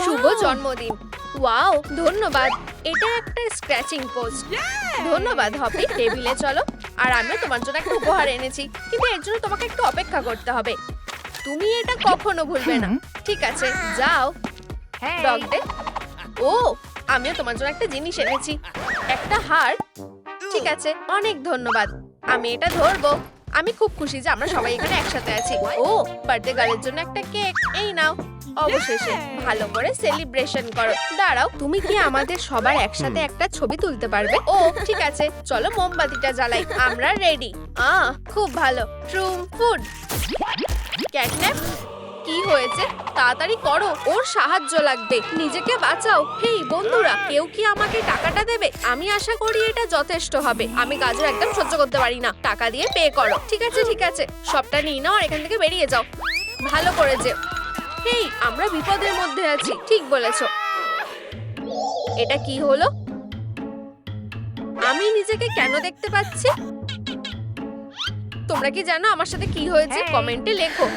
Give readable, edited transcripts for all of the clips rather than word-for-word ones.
শুভ জন্মদিন। ওয়াও, ধন্যবাদ। এটা একটা স্ক্র্যাচিং পোস্ট। ধন্যবাদ হপি। টেবিলে চলো। আর আমিও তোমার জন্য একটা উপহার এনেছি, কিন্তু এর জন্য তোমাকে একটু অপেক্ষা করতে হবে। তুমি এটা কখনো ভুলবে না। ঠিক আছে, যাও। Dog day. ও, আমিও তোমার জন্য একটা জিনিস এনেছি, একটা হার। ঠিক আছে, অনেক ধন্যবাদ। আমি এটা ধরবো। আমি খুব খুশি যে আমরা সবাই এখানে একসাথে আছি। ও, বার্থডে গার্লের জন্য একটা কেক। এই নাও। অবশেষে ভালো করে সেলিব্রেশন করো। দাঁড়াও, তুমি কি আমাদের সবার একসাথে একটা ছবি তুলতে পারবে? ও ঠিক আছে, চলো মোমবাতিটা জ্বালাই। আমরা রেডি। খুব ভালো। ট্রুম ফুড। ক্যাটন্যাপ, কি হয়েছে? তাড়াতাড়ি করো, ওর সাহায্য লাগবে। নিজেকে বাঁচাও। হেই বন্ধুরা, কেউ কি আমাকে টাকাটা দেবে? আমি আশা করি এটা যথেষ্ট হবে। আমি গাজর একদম সহ্য করতে পারি না। টাকা দিয়ে পে করো। ঠিক আছে ঠিক আছে, সবটা নিয়ে নাও আর এখান থেকে বেরিয়ে যাও। ভালো করে যে। হেই, আমরা বিপদের মধ্যে আছি। ঠিক বলেছো। এটা কি হলো? আমি নিজেকে কেন দেখতে পাচ্ছি? তোমরা কি জানো আমার সাথে কি হয়েছে? কমেন্টে লেখো।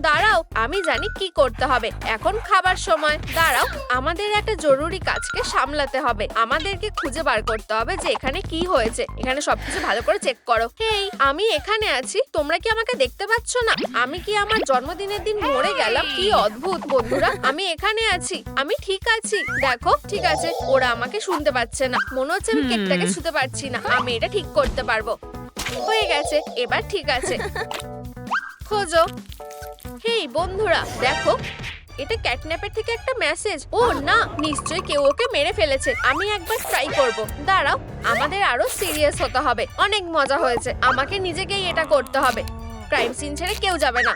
দাঁড়াও, আমি জানি কি করতে হবে। এখন খাবার সময়। দাঁড়াও, আমাদের একটা জরুরি কাজকে সামলাতে হবে। আমাদেরকে খুঁজে বার করতে হবে যে এখানে কি হয়েছে। এখানে সবকিছু ভালো করে চেক করো। হেই, আমি এখানে আছি। তোমরা কি আমাকে দেখতে পাচ্ছ না? আমি কি আমার জন্মদিনের দিন মরে গেলাম? কি অদ্ভুত বন্ধুরা, আমি এখানে আছি। আমি ঠিক আছি। দেখো, ঠিক আছে, ওরা আমাকে শুনতে পাচ্ছে না। মনে হচ্ছে আমি কেকটাকে ছুঁতে পারছি না। আমি এটা ঠিক করতে পারবো। হয়ে গেছে, এবার ঠিক আছে। খোঁজো। হেই বন্ধুরা, দেখো, এটা ক্যাটন্যাপের থেকে একটা মেসেজ। ও না, নিশ্চয়ই কেউ ওকে মেরে ফেলেছে। আমি একবার ট্রাই করব। দাঁড়াও, আমাদের আরো সিরিয়াস হতে হবে। অনেক মজা হয়েছে। আমাকে নিজেকেই এটা করতে হবে। ক্রাইম সিন ছেড়ে কেউ যাবে না।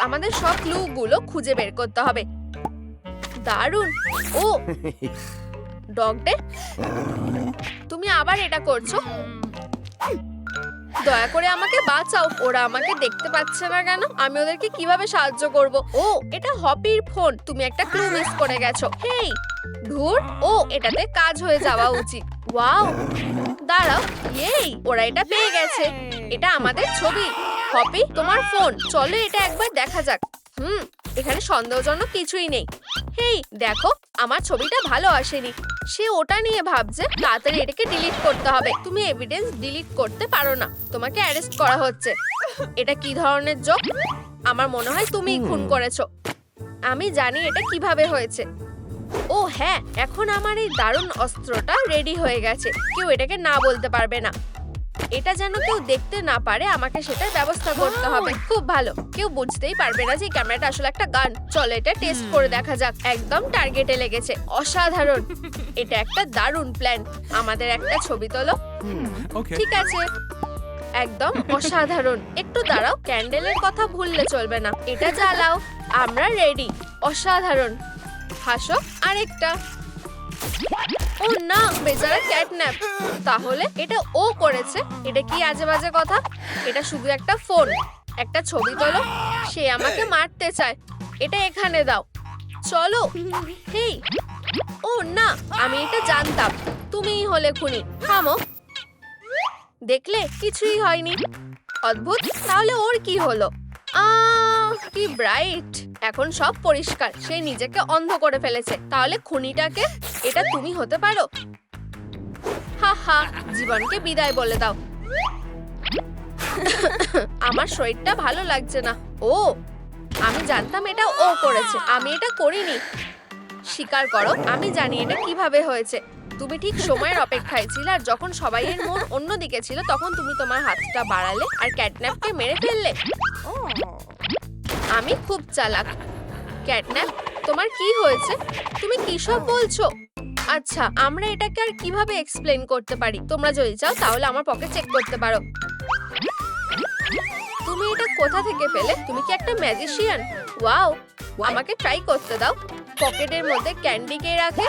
আমাদের সব ক্লু গুলো খুঁজে বের করতে হবে। দারুণ। ও, ডগ ডে, তুমি আবার এটা করছো? দয়া করে আমাকে বাঁচাও। ওরা আমাকে দেখতে পাচ্ছে না কেন? আমি ওদেরকে কিভাবে সাহায্য করব? ও, এটা হপির ফোন। তুমি একটা ক্লু মিস করে গেছো। হেই, ধুর। ও, এটাতে কাজ হয়ে যাওয়া উচিত। ওয়াও, দাঁড়াও। এই, ওরা এটা পেয়ে গেছে। এটা আমাদের ছবি। হপি, তোমার ফোন। চলো এটা একবার দেখা যাক। এখানে সন্দেহজনক কিছুই নেই। হেই দেখো, আমার ছবিটা ভালো আসেনি। সে ওটা নিয়ে ভাবছে। তাড়াতাড়ি এটাকে ডিলিট করতে হবে। তুমি এভিডেন্স ডিলিট করতে পারো না। তোমাকে অ্যারেস্ট করা হচ্ছে। এটা কি ধরনের জোক? আমার মনে হয় তুমিই খুন করেছো। আমি জানি এটা কিভাবে হয়েছে। ও হ্যাঁ, এখন আমার এই দারুণ অস্ত্রটা রেডি হয়ে গেছে। কেউ এটাকে না বলতে পারবে না। এটা যেন কেউ দেখতে না পারে। আমাকে সেটার ব্যবস্থা করতে হবে। খুব ভালো, কেউ বুঝতেই পারবে না যে ক্যামেরাটা আসলে একটা গান। চলো এটা টেস্ট করে দেখা যাক। একদম টার্গেটে লেগেছে। অসাধারণ। এটা একটা দারুণ প্ল্যান। আমাদের একটা ছবি তোলো। ঠিক আছে, একদম অসাধারণ। একটু দাঁড়াও, ক্যান্ডেলের কথা ভুললে চলবে না। এটা জ্বালাও। আমরা রেডি। অসাধারণ। হাসো। আরেকটা। ও না, বেচারা ক্যাটন্যাপ। তাহলে এটা ও করেছে? এটা কি আজে বাজে কথা? এটা শুধু একটা ফোন। একটা ছবি তোলো। সে আমাকে মারতে চায়। এটা এখানে দাও। চলো। হেই, ও না, আমি এটা জানতাম। তুমিই হলে খুনি। থামো। দেখলে, কিছুই হয়নি। অদ্ভুত। তাহলে ওর কি হলো? কি ব্রাইট। এখন সব পরিষ্কার। সে নিজেকে অন্ধ করে ফেলেছে। তাহলে খুনিটাকে? এটা তুমি হতে পারো। হা হা, জীবনকে বিদায় বলে দাও। আমার শরীরটা ভালো লাগছে না। ও, আমি জানতাম এটা ও করেছে। আমি এটা করিনি। স্বীকার করো, আমি জানি এটা কিভাবে হয়েছে। তুমি ঠিক সময়ের অপেক্ষায় ছিলে, আর যখন সবাইয়ের মন অন্যদিকে ছিল তখন তুমি তোমার হাতটা বাড়ালে আর ক্যাটন্যাপকে মেরে ফেললে। আমি খুব চালাক। ক্যাটন্যাপ, তোমার কি হয়েছে? তুমি কি সব বলছো? আচ্ছা, আমরা এটাকে আর কিভাবে এক্সপ্লেন করতে পারি? তোমরা যদি চাও তাহলে আমার পকেট চেক করতে পারো। তুমি এটা কোথা থেকে পেলে? তুমি কি একটা ম্যাজিশিয়ান? ওয়াও, আমাকে ট্রাই করতে দাও। পকেটের মধ্যে ক্যান্ডি কে রাখে?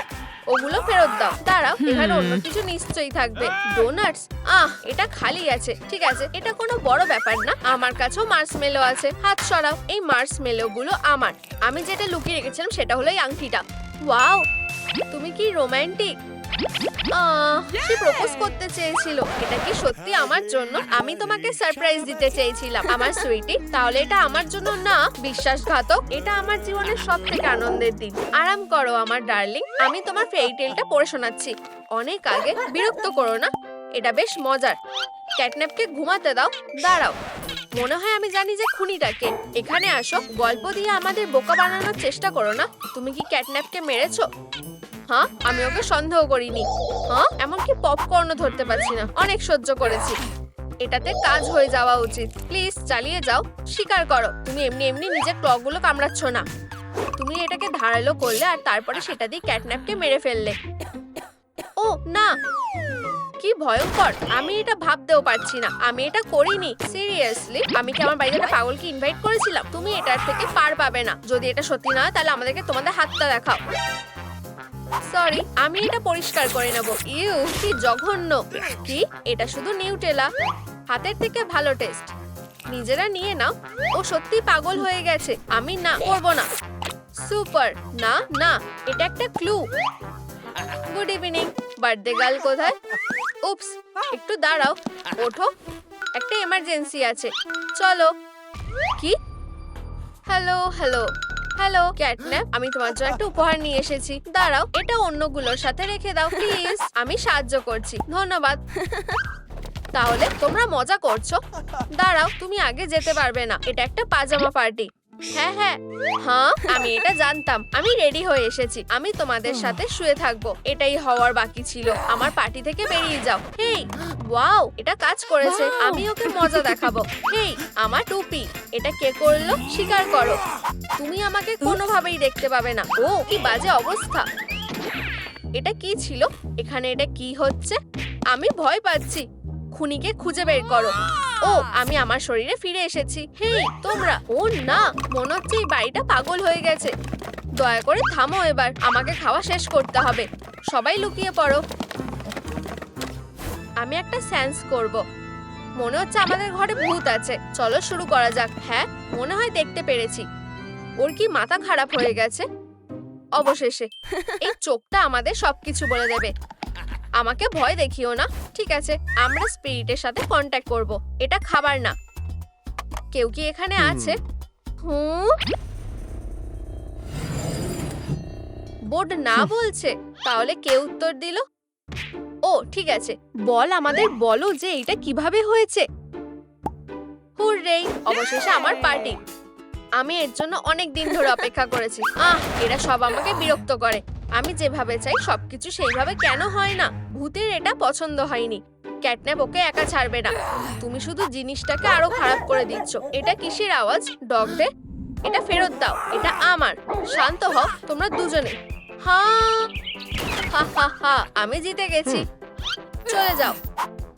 ওগুলো ফেরত দাও। দাঁড়াও, এখানে অন্য কিছু নিশ্চয়ই থাকবে। ডোনাটস। এটা খালি আছে। ঠিক আছে, এটা কোনো বড় ব্যাপার না। আমার কাছেও মার্শমেলো আছে। হাত সরাও। এই মার্শমেলো গুলো আমার। আমি যেটা লুকিয়ে রেখেছিলাম সেটা হলো এই আংটিটা। ওয়াও, তুমি কি রোমান্টিক। সে প্রপোজ করতে চেয়েছিল। এটা কি সত্যি আমার জন্য? আমি তোমাকে সারপ্রাইজ দিতে চেয়েছিলাম আমার সুইটি। তাহলে এটা আমার জন্য না? বিশ্বাসঘাতক। এটা আমার জীবনের সবথেকে আনন্দের দিন। আরাম করো আমার ডার্লিং, আমি তোমার ফেয়ারি টেলটা পড়ে শোনাচ্ছি। অনেক আগে। বিরক্ত করো না, এটা বেশ মজার। ক্যাটন্যাপকে ঘুমাতে দাও। দাঁড়াও, মনে হয় আমি জানি যে খুনিটাকে। এখানে আসো, গল্প দিয়ে আমাদের বোকা বানানোর চেষ্টা করো না। তুমি কি ক্যাটন্যাপকে মেরেছো? হ্যাঁ, আমি ওকে সন্দেহ করিনি। হ্যাঁ, এমনকি পপকর্নও ধরতে পারছি না। অনেক সহ্য করেছি। এটাতে কাজ হয়ে যাওয়া উচিত। প্লিজ চালিয়ে যাও, স্বীকার করো তুমি এমনি এমনি নিজের ক্লগুলো কামড়াচ্ছ না। তুমি এটাকে ধারালো করলে আর তারপরে সেটা দিয়ে ক্যাটন্যাপকে মেরে ফেললে। ও না, কি ভয়ঙ্কর! আমি এটা ভাবতেও পারছি না। আমি এটা করিনি। সিরিয়াসলি, আমি কি আমার বাড়িতে একটা পাগলকে ইনভাইট করেছিলাম? তুমি এটার থেকে পার পাবে না। যদি এটা সত্যি না হয় তাহলে আমাদেরকে তোমাদের হাতটা দেখাও। সরি, আমি এটা পরিষ্কার করে নেব। ইউ, কি জঘন্য! কি, এটা শুধু নিউটেলা। হাতের থেকে ভালো টেস্ট। নিজেরা নিয়ে নাও। ও সত্যি পাগল হয়ে গেছে। আমি না করব না। সুপার। না না, এটা একটা clue. Good evening. Birthday girl কোথায়? উপস, একটু দাঁড়াও। ওঠো, একটা এমার্জেন্সি আছে। চলো। কি? হ্যালো হ্যালো হ্যালো ক্যাটন্যাপ, আমি তোমার জন্য একটা উপহার নিয়ে এসেছি। দাঁড়াও, এটা অন্যগুলোর সাথে রেখে দাও প্লিজ। আমি সাহায্য করছি। ধন্যবাদ। তাহলে তোমরা মজা করছো? দাঁড়াও, তুমি আগে যেতে পারবে না। এটা একটা পাজামা পার্টি। হ্যাঁ হ্যাঁ হ্যাঁ, আমি এটা জানতাম। আমি রেডি হয়ে এসেছি। আমি তোমাদের সাথে শুয়ে থাকবো। এটাই হওয়ার বাকি ছিল। আমার পার্টি থেকে বেরিয়ে যাও। হেই, ওয়াও, এটা কাজ করেছে। আমি ওকে মজা দেখাবো। হেই, আমার টুপি। এটা কে করলো? স্বীকার করো। তুমি আমাকে কোনোভাবেই দেখতে পাবে না। ও, কি বাজে অবস্থা। এটা কি ছিল? এখানে এটা কি হচ্ছে? আমি ভয় পাচ্ছি। খুনিকে খুঁজে বের করো। ও, আমি আমার শরীরে ফিরে এসেছি। হেই, তোমরা। ও না, মনে হচ্ছে এই বাড়িটা পাগল হয়ে গেছে। দয়া করে থামো এবার। আমাকে খাওয়া শেষ করতে হবে। সবাই লুকিয়ে পড়ো। আমি একটা সেন্স করব। মনে হচ্ছে আমাদের ঘরে ভূত আছে। চলো শুরু করা যাক। হ্যাঁ, মনে হয় দেখতে পেরেছি। ওর কি মাথা খারাপ হয়ে গেছে? অবশেষে এই চোখটা আমাদের সবকিছু বলে দেবে। আমাকে ভয় দেখিও না। ঠিক আছে, আমরা স্পিরিটের সাথে কন্ট্যাক্ট করব। এটা খাবার না। কেউ কি এখানে আছে? বোর্ড না বলছে। তাহলে কে উত্তর দিল? ও ঠিক আছে, বল আমাদের, বলো যে এটা কিভাবে হয়েছে। হুররে, অবশেষে আমার পার্টি। আমি এর জন্য অনেক দিন ধরে অপেক্ষা করেছি। এরা সব আমাকে বিরক্ত করে। আমি যেভাবে চাই সবকিছু সেইভাবে কেন হয় না? ভূতের এটা পছন্দ হয়নি। ক্যাটন্যাপ ওকে একা ছাড়বে না। তুমি শুধু জিনিসটাকে আরো খারাপ করে দিচ্ছ। এটা কিসের আওয়াজ? Dog day. এটা ফেরত দাও। এটা আমার। শান্ত হও তোমরা দুজনে। হা হা হা হা, আমি জিতে গেছি। চলে যাও।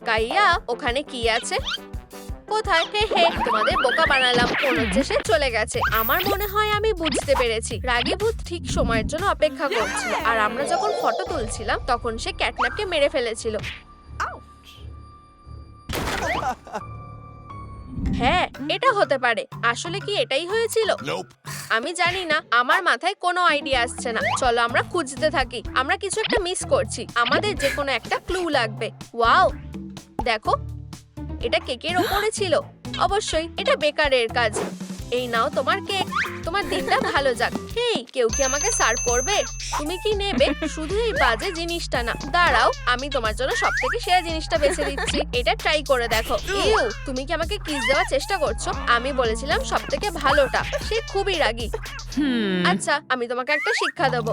কাইয়া, ওখানে কি আছে? কোথায়? হে হে, তোমাদের বোকা বানালাম। মনে হচ্ছে সে চলে গেছে। আমার মনে হয় আমি বুঝতে পেরেছি। রাগী ভূত ঠিক সময়ের জন্য অপেক্ষা করছিল। আর আমরা যখন ফটো তুলছিলাম তখন সে ক্যাটন্যাপকে মেরে ফেলেছিল। হ্যাঁ, এটা হতে পারে। আসলে কি এটাই হয়েছিল? আমি জানি না, আমার মাথায় কোনো আইডিয়া আসছে না। চলো আমরা খুঁজতে থাকি। আমরা কিছু একটা মিস করছি। আমাদের যে কোনো একটা ক্লু লাগবে। ওয়াও, দেখো, এটা কেকের ওপরে ছিল। অবশ্যই এটা বেকারের কাজ। এই নাও তোমার কেক। তোমার দিনটা ভালো যাক। হেই, কেউ কি আমাকে সার্ভ করবে? তুমি কি নেবে? শুধু এই বাজে জিনিসটা না। দাঁড়াও, আমি তোমার জন্য সবথেকে সেরা জিনিসটা বেছে দিচ্ছি। এটা ট্রাই করে দেখো। ইউ, তুমি কি আমাকে কিস দেওয়ার চেষ্টা করছো? আমি বলেছিলাম সবথেকে ভালোটা। সে খুবই রাগী। আচ্ছা, আমি তোমাকে একটা শিক্ষা দেবো।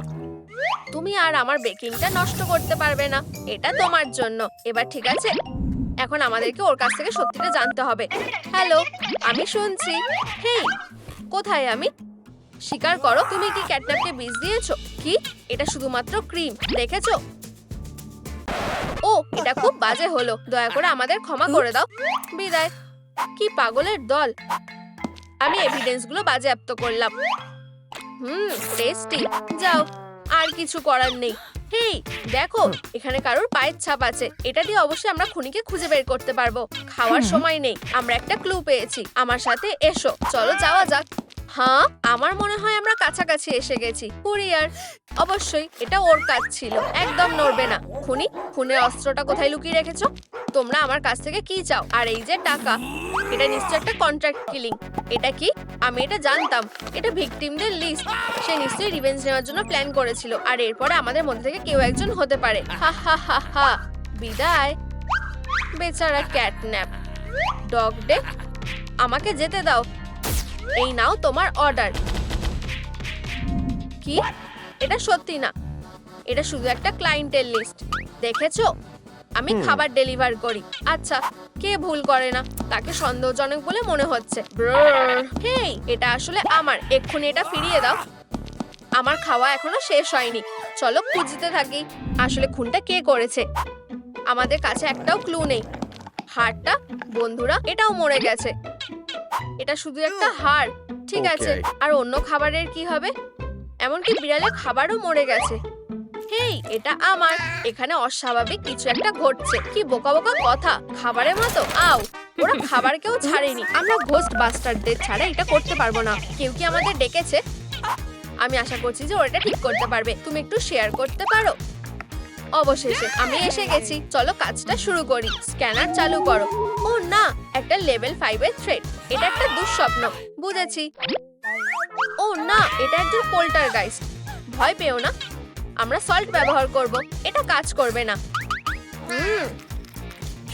তুমি আর আমার বেকিংটা নষ্ট করতে পারবে না। এটা তোমার জন্য। এবার ঠিক আছে? এখন আমাদেরকে ওর কাছ থেকে সত্যিটা জানতে হবে। হ্যালো, আমি শুনছি। হেই, কোথায় আমি? স্বীকার করো, তুমি কি ক্যাটন্যাপকে বিষ দিয়েছো? কি? এটা শুধুমাত্র ক্রিম, দেখেছো? ও, এটা খুব বাজে হলো। দয়া করে আমাদের ক্ষমা করে দাও। বিদায়। কি পাগলের দল। আমি এভিডেন্সগুলো বাজেয়াপ্ত করলাম। টেস্টি। যাও, আর কিছু করার নেই। হেই, দেখো, এখানে কারোর পায়ের ছাপ আছে। এটা দিয়ে অবশ্যই আমরা খুনিকে খুঁজে বের করতে পারবো। খাওয়ার সময় নেই। আমরা একটা ক্লু পেয়েছি। আমার সাথে এসো। চলো যাওয়া যাক। হ্যাঁ, আমার মনে হয় আমরা কাছাকাছি এসে গেছি। কুরিয়ার, অবশ্যই এটা ওর কাজ ছিল। একদম নড়বে না। খুনি, খুনের অস্ত্রটা কোথায় লুকিয়ে রেখেছো? তোমরা আমার কাছ থেকে কি চাও? আর এই যে টাকা, এটা নিশ্চয় একটা কন্ট্রাক্ট কিলিং। এটা কি? আমি এটা জানতাম। এটা ভিকটিমদের লিস্ট। সে নিশ্চয়ই রিভেঞ্জ নেওয়ার জন্য প্ল্যান করেছিল। আর এরপরে আমাদের মধ্যে থেকে কেউ একজন হতে পারে। হা হা হা হা। বিদায় বেচারা ক্যাটন্যাপ। ডগ ডে, আমাকে যেতে দাও। এই নাও তোমার অর্ডার। কি? এটা সত্যি না, এটা শুধু একটা ক্লায়েন্টের লিস্ট। দেখেছো, আমি খাবার ডেলিভার করি। আচ্ছা, কে ভুল করে না? তাকে সন্দেহজনক বলে মনে হচ্ছে। হেই, এটা আসলে আমার। এক্ষুনি এটা ফিরিয়ে দাও। আমার খাওয়া এখনো শেষ হয়নি। চলো খুঁজতে থাকি আসলে খুনটা কে করেছে। আমাদের কাছে একটাও ক্লু নেই। হাড়টা, বন্ধুরা, এটাও মরে গেছে। এটা শুধু একটা হাড়। ঠিক আছে, আর অন্য খাবারের কি হবে? এমনকি বিড়ালের খাবারও মরে গেছে। হেই, এটা আমার। এখানে অস্বাভাবিক কিছু একটা ঘটছে। কি বোকা বোকা কথা। খাবারের মতো। আও, ওরা খাবার কেউ ছাড়েনি। আমরা ঘোস্ট বাস্টারদের ছাড়া এটা করতে পারবো না। কেউ কি আমাদের ডেকেছে? আমি আশা করছি যে ওরা এটা ঠিক করতে পারবে। তুমি একটু শেয়ার করতে পারো? অবশেষে আমি এসে গেছি। চলো কাজটা শুরু করি। স্ক্যানার চালু করো। ও না, একটা লেভেল 5 এর থ্রেট। এটা একটা দুঃস্বপ্ন। বুঝেছি। ও না, এটা একজন পোল্টারগাইস্ট। ভয় পেও না, আমরা সল্ট ব্যবহার করব। এটা কাজ করবে না।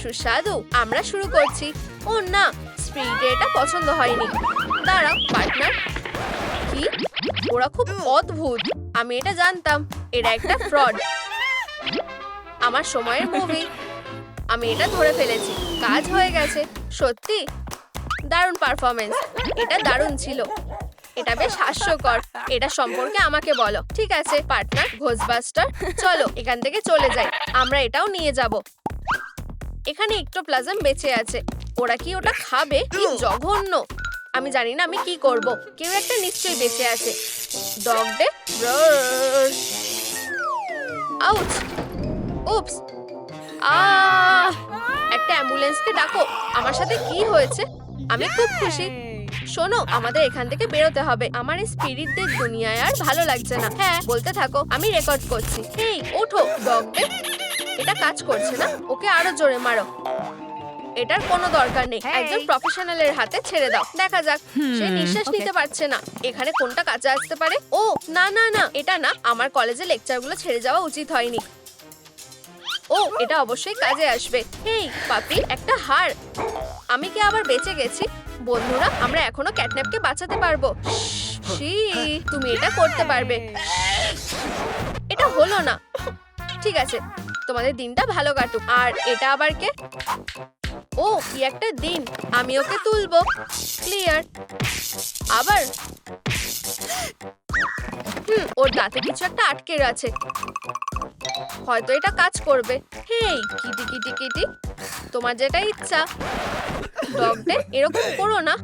সুস্বাদু। আমরা শুরু করছি। ও না, স্পিরিটে এটা পছন্দ হয়নি। দাঁড়াও পার্টনার। কি? ওরা খুব অদ্ভুত। আমি এটা জানতাম। এরা একটা ফ্রড। আমার সময়ের মুভি। আমি এটা ধরে ফেলেছি। কাজ হয়ে গেছে। সত্যি দারুণ পারফরমেন্স। এটা দারুণ ছিল। এটা বেশ হাস্যকর। এটা সম্পর্কে আমাকে বলো। ঠিক আছে পার্টনার ঘোস্টবাস্টার, চলো এখান থেকে চলে যাই। আমরা এটাও নিয়ে যাব। এখানে ইক্টোপ্লাজম বেঁচে আছে। ওরা কি ওটা খাবে? কি জঘন্য। আমি জানি না আমি কি করব। কেউ একটা নিশ্চয়ই বেঁচে আছে। Dog day. আউচ। উপস। একটা অ্যাম্বুলেন্সকে ডাকো। আমার সাথে কি হয়েছে? আমি খুব খুশি। শোনো, আমাদের এখান থেকে বেরোতে হবে। আমার এই স্পিরিটদের দুনিয়ায় আর ভালো লাগছে না। হ্যাঁ, বলতে থাকো, আমি রেকর্ড করছি। হেই, ওঠো ডগডে। এটা কাজ করছে না। ওকে আরো জোরে মারো। এটার কোনো দরকার নেই। একজন প্রফেশনালের হাতে ছেড়ে দাও। দেখা যাক। সে নিঃশ্বাস নিতে পারছে না। এখানে কোনটা কাজে আসতে পারে? ও না না না, এটা না। আমার কলেজে লেকচারগুলো ছেড়ে যাওয়া উচিত হয়নি। ও, এটা অবশ্যই কাজে আসবে। হেই পাপি, একটা হাড়। আমি কি আবার বেঁচে গেছি? বন্ধুরা, আমরা এখনো ক্যাটন্যাপকে বাঁচাতে পারবো। শি, তুমি এটা করতে পারবে। এটা হলো না। ঠিক আছে, তোমাদের দিনটা ভালো কাটুক। আর এটা আবার কে? ও, কি একটা দিন। আমি ওকে তুলবো। ক্লিয়ার। আবার ওর দাঁতে কিছু একটা আটকে আছে। হয়তো এটা কাজ করবে। হেই কিটি কিটি কিটি, তোমার যেটা ইচ্ছা। ডগডে, এরকম করো না।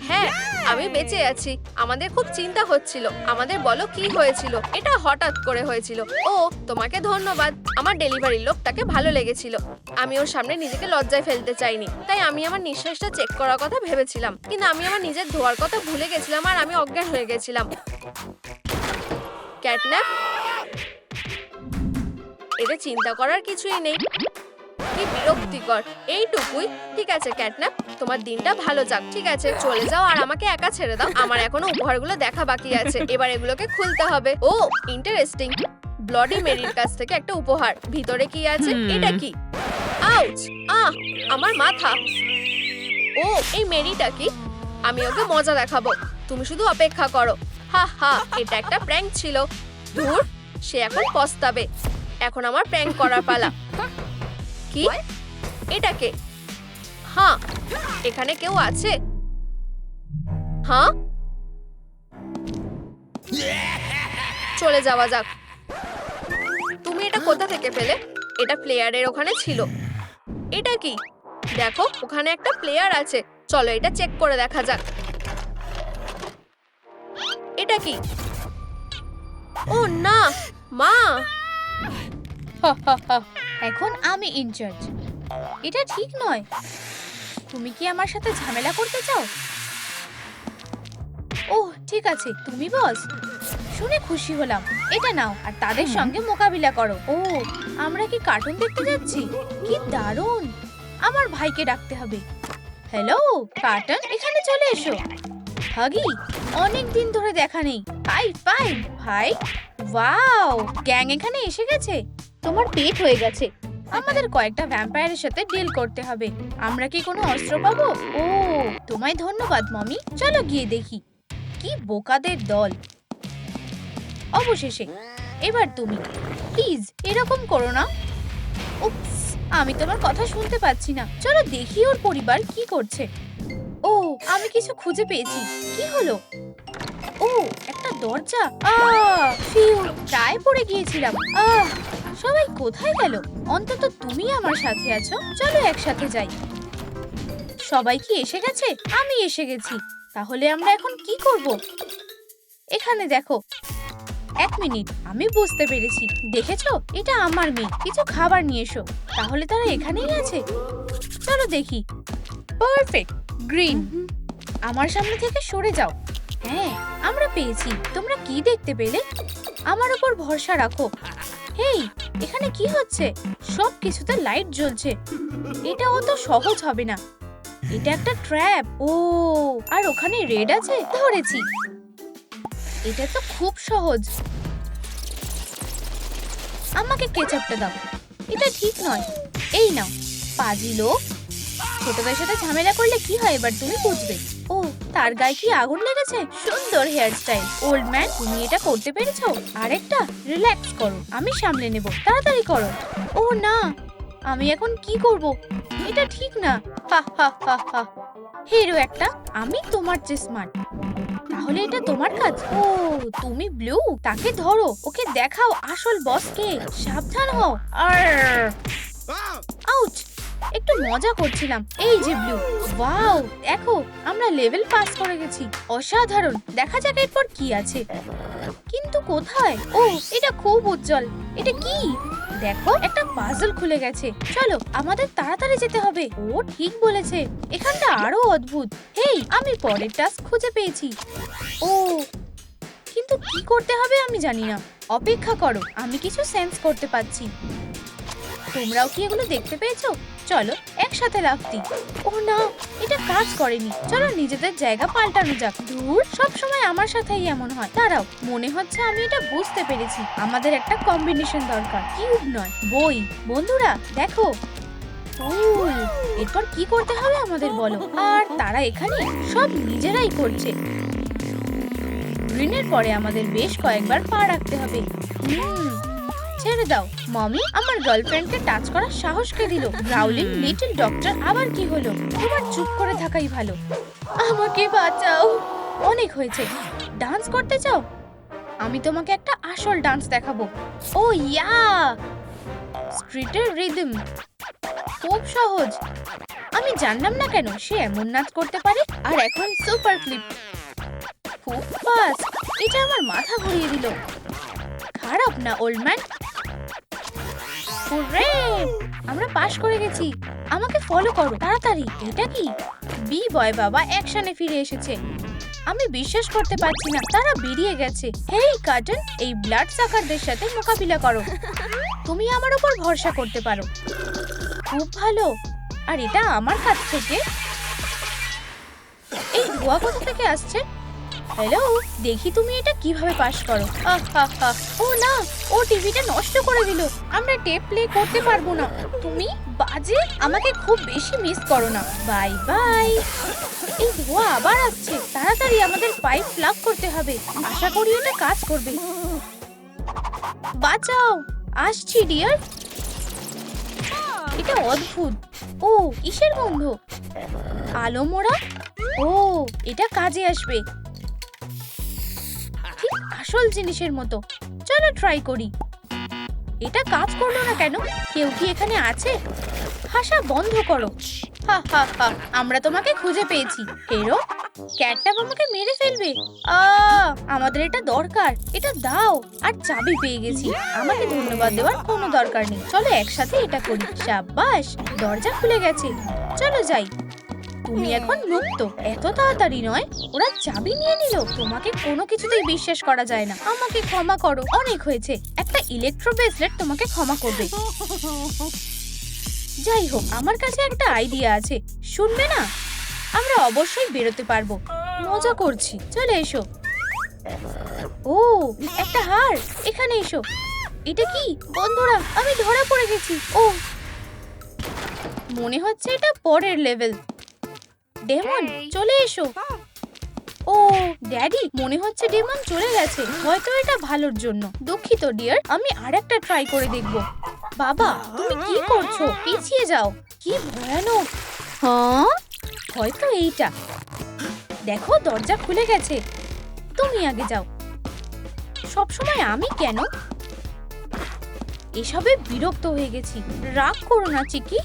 হ্যাঁ, আমি বেঁচে আছি। আমাদের খুব চিন্তা হচ্ছিল। আমাদের বলো কি হয়েছিল? এটা হঠাৎ করে হয়েছিল। ও, তোমাকে ধন্যবাদ। আমার ডেলিভারির লোকটাকে ভালো লেগেছিল। আমি ওর সামনে নিজেকে লজ্জায় ফেলতে চাইনি। তাই আমি আমার নিঃশ্বাসটা চেক করার কথা ভেবেছিলাম। কিন্তু আমি আমার নিজের ধোয়ার কথা ভুলে গেছিলাম আর আমি অজ্ঞান হয়ে গেছিলাম। ক্যাটন্যাপ, এটা চিন্তা করার কিছুই নেই। কি বিরক্তিকর। এইটুকুই। ঠিক আছে ক্যাটন্যাপ, তোমার দিনটা ভালো যাক। ঠিক আছে, চলে যাও আর আমাকে একা ছেড়ে দাও। আমার এখনো উপহারগুলো দেখা বাকি আছে। এবার এগুলোকে খুলতে হবে। ও ইন্টারেস্টিং। ব্লডি মেরির কাছ থেকে একটা উপহার। ভিতরে কি আছে? এটা কি? আউচ! আমার মাথা। ও, এই মেরিটা কি? আমি ওকে মজা দেখাবো। তুমি শুধু অপেক্ষা করো। হা হা, এটা একটা প্র্যাঙ্ক ছিল। ধুর, সে এখন পস্তাবে। এখন আমার প্র্যাঙ্ক করার পালা। কি? এটা কে? হ্যাঁ, এখানে কেউ আছে? হ্যাঁ, চলে যাওয়া যাক। তুমি এটা কোথা থেকে পেলে? এটা প্লেয়ারের ওখানে ছিল। এটা কি? দেখো, ওখানে একটা প্লেয়ার আছে। চলো এটা চেক করে দেখা যাক। এটা কি? ও না, মা। এখন আমি ইনচার্জ। এটা ঠিক নয়। তুমি কি আমার সাথে ঝামেলা করতে চাও? ওহ ঠিক আছে, তুমি বস। শুনে খুশি হলাম। এটা নাও আর তাদের সঙ্গে মোকাবিলা করো। ও, আমরা কি কার্টুন দেখতে যাচ্ছি? কি দারুণ! আমার ভাইকে ডাকতে হবে। হ্যালো কার্টুন, এখানে চলে এসো। হাগি, অনেক দিন ধরে দেখা নেই। হাই ফাইভ ভাই। ওয়াও, গ্যাং এখানে এসে গেছে। তোমার পেট হয়ে গেছে। আমাদের কয়েকটা ভ্যাম্পায়ারের সাথে ডিল করতে হবে। আমরা কি কোনো অস্ত্র পাবো? ও, তোমায় ধন্যবাদ মমি। চলো গিয়ে দেখি। কি বোকাদের দল। অবশেষে এবার তুমি। প্লিজ এরকম করো না। উপস, আমি তোমার কথা শুনতে পাচ্ছি না। চলো দেখি ওর পরিবার কি করছে। ও, আমি কিছু খুঁজে পেয়েছি। কি হলো? ও, একটা দরজা। ফিউ, প্রায় পড়ে গিয়েছিলাম। সবাই কোথায় গেল? অন্তত তুমি আমার সাথে আছো। চলো একসাথে যাই। সবাই কি এসে গেছে? আমি এসে গেছি। তাহলে আমরা এখন কি করব? এখানে দেখো। এক মিনিট, আমি বুঝতে পেরেছি। দেখেছো, এটা আমার মেয়ে। কিছু খাবার নিয়ে এসো। তাহলে তারা এখানেই আছে। চলো দেখি। Perfect, green. আমার সামনে থেকে সরে যাও। হ্যাঁ, আমরা পেয়েছি। তোমরা কি দেখতে পেলে? আমার উপর ভরসা রাখো। হেই, এখানে কি হচ্ছে? সব কিছুতে লাইট জ্বলছে। এটা অত সহজ হবে না। এটা একটা ট্র্যাপ। ও, আর ওখানে রেড আছে। ধরেছি। এটা তো খুব সহজ। আমাকে কেচাপটা দাও। এটা ঠিক নয়। এই নাও। পাজি লোক, ছোটদের সাথে ঝামেলা করলে কি হয় এবার তুমি বুঝবে। ও, তার গায়ে কি আগুন লেগেছে? সুন্দর হেয়ার স্টাইল। ওল্ড ম্যান, তুমি এটা করতে পেরেছো? আরেকটা। রিল্যাক্স করো, আমি সামলে নেব। তাড়াতাড়ি করো। ও না, আমি এখন কি করব? এটা ঠিক না। হা হা হা হা। হিরো একটা। আমি তোমার চেয়ে স্মার্ট। তাহলে এটা তোমার কাজ। ও, তুমি ব্লু। তাকে ধরো, ওকে দেখাও আসল বস কে। সাবধান হও। আর আউচ, একটু মজা করছিলাম। এই যে ব্লু। ওয়াও, দেখো আমরা লেভেল পাস করে গেছি। অসাধারণ। দেখা যাক এরপর কি আছে। কিন্তু কোথায়? ও, এটা খুব উজ্জ্বল। এটা কি? দেখো, একটা পাজল খুলে গেছে। চলো, আমাদের তাড়াতাড়ি যেতে হবে। ও ঠিক বলেছে, এখানটা আরো অদ্ভুত। হেই, আমি পরের টাস্ক খুঁজে পেয়েছি। ও, কিন্তু কি করতে হবে আমি জানি না। অপেক্ষা করো, আমি কিছু সেন্স করতে পাচ্ছি। তোমরাও কি এগুলো দেখতে পেয়েছো? চলো একসাথে লাফ দিই। ও না, এটা কাজ করেনি। চলো নিজেদের জায়গা পাল্টানো যাক। দূর, সব সময় আমার সাথেই এমন হয়। দাঁড়াও, মনে হচ্ছে আমি এটা বুঝতে পেরেছি। আমাদের একটা কম্বিনেশন দরকার। কিউব নয়, বই। বন্ধুরা দেখো, ফুল। এরপর কি করতে হবে আমাদের বলো। আর তারা এখানে সব নিজেরাই করছে। গ্রিনের পরে আমাদের বেশ কয়েকবার পা রাখতে হবে। ছেড়ে দাও। মমি, আমার গার্লফ্রেন্ডকে টাচ করার সাহস কে দিল? গ্রাউলিং লিটল ডক্টর, আবার কি হলো? তোমার চুপ করে থাকাই ভালো। আমাকে বাঁচাও। অনেক হয়েছে। ডান্স করতে চাও? আমি তোমাকে একটা আসল ডান্স দেখাবো। ও ইয়া, স্ট্রিটের রিদম। খুব সহজ। আমি জানলাম না কেন সে এমন নাচ করতে পারে। আর এখন সুপার ফ্লিপ। খুব ফাস্ট। এটা আমার মাথা ঘুরিয়ে দিল। খারাপ না ওল্ড ম্যান। হুররে! আমরা পাশ করে গেছি। আমাকে ফলো করো তাড়াতাড়ি। এটা কি? বি বয় বাবা অ্যাকশনে ফিরে এসেছে। আমি বিশ্বাস করতে পারছি না, তারা বেরিয়ে গেছে। হেই কার্টন, এই ব্লাড সাকারদের সাথে মোকাবিলা করো। তুমি আমার উপর ভরসা করতে পারো। খুব ভালো। আর এটা আমার কাছ থেকে। এই ধোঁয়া কোথা থেকে আসছে? হ্যালো, দেখি তুমি এটা কিভাবে পাস করো। ও না, ও টিভিটা নষ্ট করে দিল। আমরা টেপ প্লে করতে পারবো না। তুমি বাজে। আমাকে খুব বেশি মিস করো না। Bye bye. এই ধোঁয়া আবার আসছে। তাড়াতাড়ি আমাদের পাইপ প্লাগ করতে হবে। আশা করি এটা কাজ করবে। বাঁচাও, আসছি ডিয়ার। এটা অদ্ভুত। ও, কিসের গন্ধ? আলো মোড়া। ও, এটা কাজে আসবে। ঠিক আসল জিনিসের মতো। চলো ট্রাই করি। এটা কাজ করলো না কেন? কেউ কি এখানে আছে? হাসা বন্ধ করো। হা হা হা, আমরা তোমাকে খুঁজে পেয়েছি। হেরো, ক্যাটন্যাপ আমাকে মেরে ফেলবে। আমাদের এটা দরকার, এটা দাও। আর চাবি পেয়ে গেছি, আমাকে ধন্যবাদ দেওয়ার কোনো দরকার নেই। চলো একসাথে এটা করি। শাবাশ, দরজা খুলে গেছে, চলো যাই। তুমি এখন মুক্ত। এত তাড়াতাড়ি নয়, ওরা চাবি নিয়ে নিল। তোমাকে কোনো কিছুতেই বিশ্বাস করা যায় না। আমাকে ক্ষমা করো, অনেক হয়েছে। একটা ইলেকট্রো ব্রেসলেট তোমাকে ক্ষমা করবে। যাই হোক, আমার কাছে একটা আইডিয়া আছে, শুনবে না? আমরা অবশ্যই বেরোতে পারবো। মজা করছি, চলে এসো। ও, একটা হার, এখানে এসো। এটা কি বন্ধুরা, আমি ধরা পড়ে গেছি। ও, মনে হচ্ছে এটা পরের লেভেল। ডেমন, চলে এসো। ও ড্যাডি, মনে হচ্ছে ডেমন চলে গেছে। হয়তো এটা ভালোর জন্য। দুঃখিত ডিয়ার, আমি আরেকটা ট্রাই করে দেখব। বাবা, তুমি কি করছো? পিছিয়ে যাও। কি ভয়ানক। হ্যাঁ, হয়তো এইটা। দেখো, দরজা খুলে গেছে। তুমি আগে যাও। সবসময় আমি কেন? এসবে বিরক্ত হয়ে গেছি। রাগ করো না চিকি।